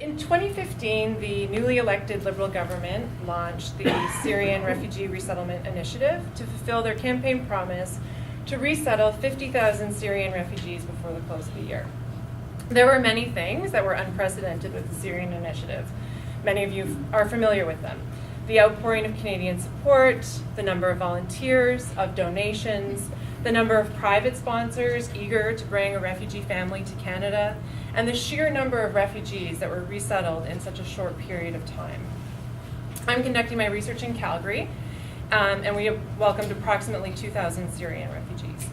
In 2015, the newly elected Liberal government launched the Syrian Refugee Resettlement Initiative to fulfill their campaign promise to resettle 50,000 Syrian refugees before the close of the year. There were many things that were unprecedented with the Syrian initiative. Many of you are familiar with them. The outpouring of Canadian support, the number of volunteers, of donations, the number of private sponsors eager to bring a refugee family to Canada, and the sheer number of refugees that were resettled in such a short period of time. I'm conducting my research in Calgary, and we have welcomed approximately 2,000 Syrian refugees.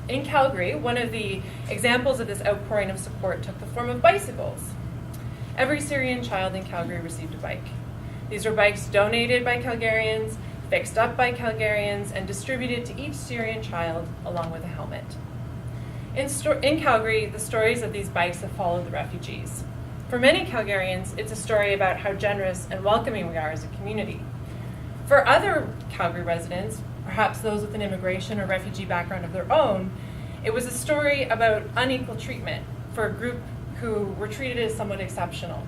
In Calgary, one of the examples of this outpouring of support took the form of bicycles. Every Syrian child in Calgary received a bike. These were bikes donated by Calgarians, fixed up by Calgarians, and distributed to each Syrian child along with a helmet. In Calgary, the stories of these bikes have followed the refugees. For many Calgarians, it's a story about how generous and welcoming we are as a community. For other Calgary residents, perhaps those with an immigration or refugee background of their own, it was a story about unequal treatment for a group who were treated as somewhat exceptional.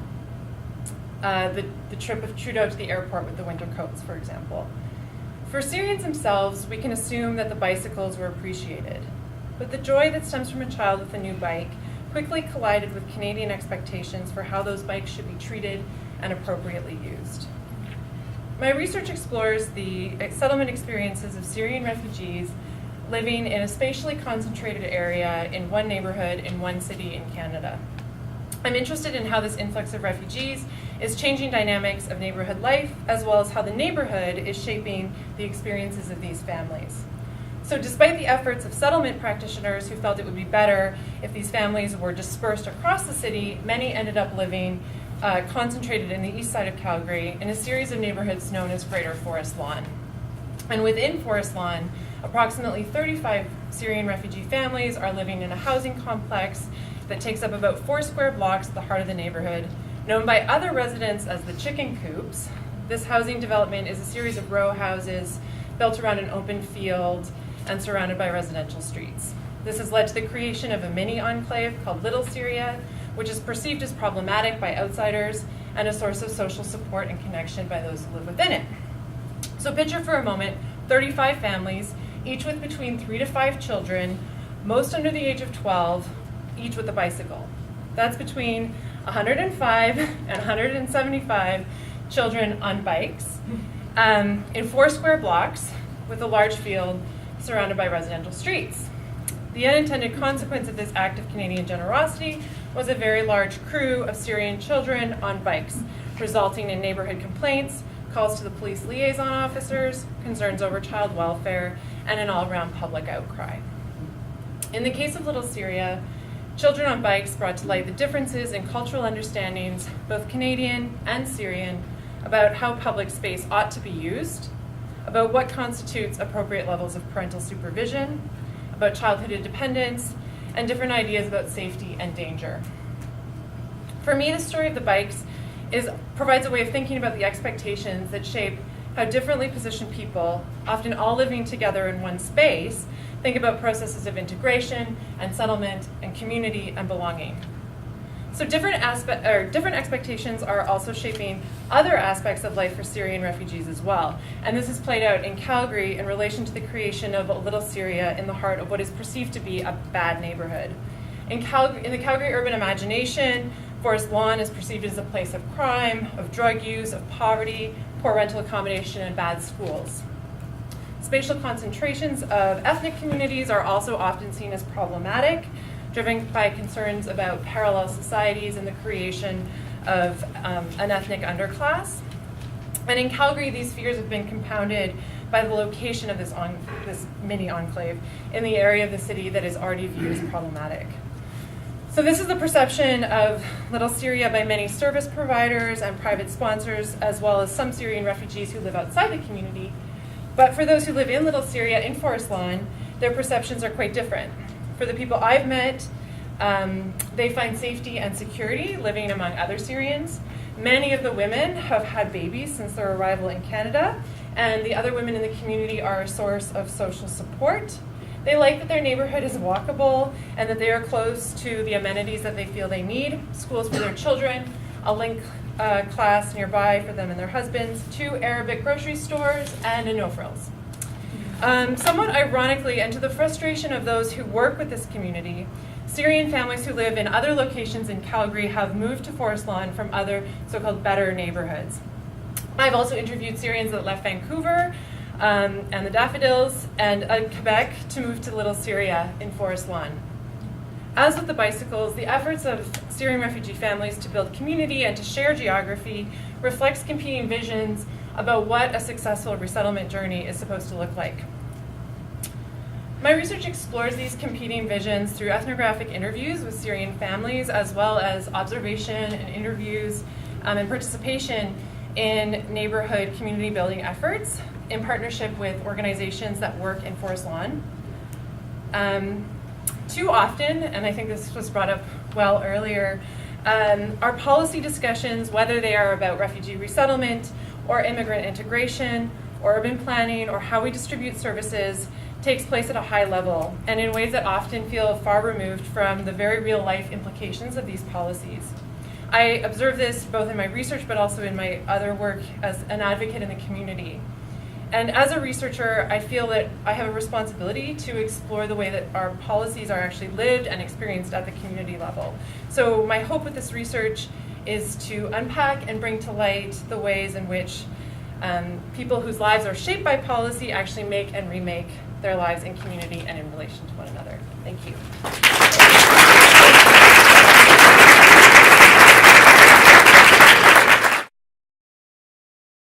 The trip of Trudeau to the airport with the winter coats, for example. For Syrians themselves, we can assume that the bicycles were appreciated. But the joy that stems from a child with a new bike quickly collided with Canadian expectations for how those bikes should be treated and appropriately used. My research explores the settlement experiences of Syrian refugees living in a spatially concentrated area in one neighborhood in one city in Canada. I'm interested in how this influx of refugees is changing dynamics of neighborhood life, as well as how the neighborhood is shaping the experiences of these families. So despite the efforts of settlement practitioners who felt it would be better if these families were dispersed across the city, many ended up living concentrated in the east side of Calgary in a series of neighborhoods known as Greater Forest Lawn. And within Forest Lawn, approximately 35 Syrian refugee families are living in a housing complex that takes up about 4 square blocks at the heart of the neighborhood, known by other residents as the chicken coops. This housing development is a series of row houses built around an open field and surrounded by residential streets. This has led to the creation of a mini enclave called Little Syria, which is perceived as problematic by outsiders and a source of social support and connection by those who live within it. So picture for a moment 35 families, each with between 3 to 5 children, most under the age of 12, each with a bicycle. That's between 105 and 175 children on bikes in 4 square blocks with a large field surrounded by residential streets. The unintended consequence of this act of Canadian generosity was a very large crew of Syrian children on bikes, resulting in neighborhood complaints, calls to the police liaison officers, concerns over child welfare, and an all-around public outcry. In the case of Little Syria, children on bikes brought to light the differences in cultural understandings, both Canadian and Syrian, about how public space ought to be used, about what constitutes appropriate levels of parental supervision, about childhood independence, and different ideas about safety and danger. For me, the story of the bikes provides a way of thinking about the expectations that shape how differently positioned people, often all living together in one space, think about processes of integration and settlement and community and belonging. So different expectations are also shaping other aspects of life for Syrian refugees as well. And this is played out in Calgary in relation to the creation of a Little Syria in the heart of what is perceived to be a bad neighborhood. In the Calgary urban imagination, Forest Lawn is perceived as a place of crime, of drug use, of poverty, poor rental accommodation, and bad schools. Spatial concentrations of ethnic communities are also often seen as problematic, driven by concerns about parallel societies and the creation of an ethnic underclass. And in Calgary, these fears have been compounded by the location of this mini enclave in the area of the city that is already viewed as problematic. So this is the perception of Little Syria by many service providers and private sponsors, as well as some Syrian refugees who live outside the community. But for those who live in Little Syria in Forest Lawn, their perceptions are quite different. For the people I've met, they find safety and security living among other Syrians. Many of the women have had babies since their arrival in Canada, and the other women in the community are a source of social support. They like that their neighborhood is walkable and that they are close to the amenities that they feel they need, schools for their children, a link class nearby for them and their husbands, 2 Arabic grocery stores, and a no-frills. Somewhat ironically, and to the frustration of those who work with this community, Syrian families who live in other locations in Calgary have moved to Forest Lawn from other so-called better neighborhoods. I've also interviewed Syrians that left Vancouver and the Daffodils and Quebec to move to Little Syria in Forest Lawn. As with the bicycles, the efforts of Syrian refugee families to build community and to share geography reflects competing visions about what a successful resettlement journey is supposed to look like. My research explores these competing visions through ethnographic interviews with Syrian families, as well as observation and interviews and participation in neighborhood community building efforts in partnership with organizations that work in Forest Lawn. Too often, and I think this was brought up well earlier, our policy discussions, whether they are about refugee resettlement or immigrant integration or urban planning or how we distribute services, takes place at a high level and in ways that often feel far removed from the very real life implications of these policies. I observe this both in my research but also in my other work as an advocate in the community. And as a researcher, I feel that I have a responsibility to explore the way that our policies are actually lived and experienced at the community level. So my hope with this research is to unpack and bring to light the ways in which people whose lives are shaped by policy actually make and remake their lives in community and in relation to one another. Thank you.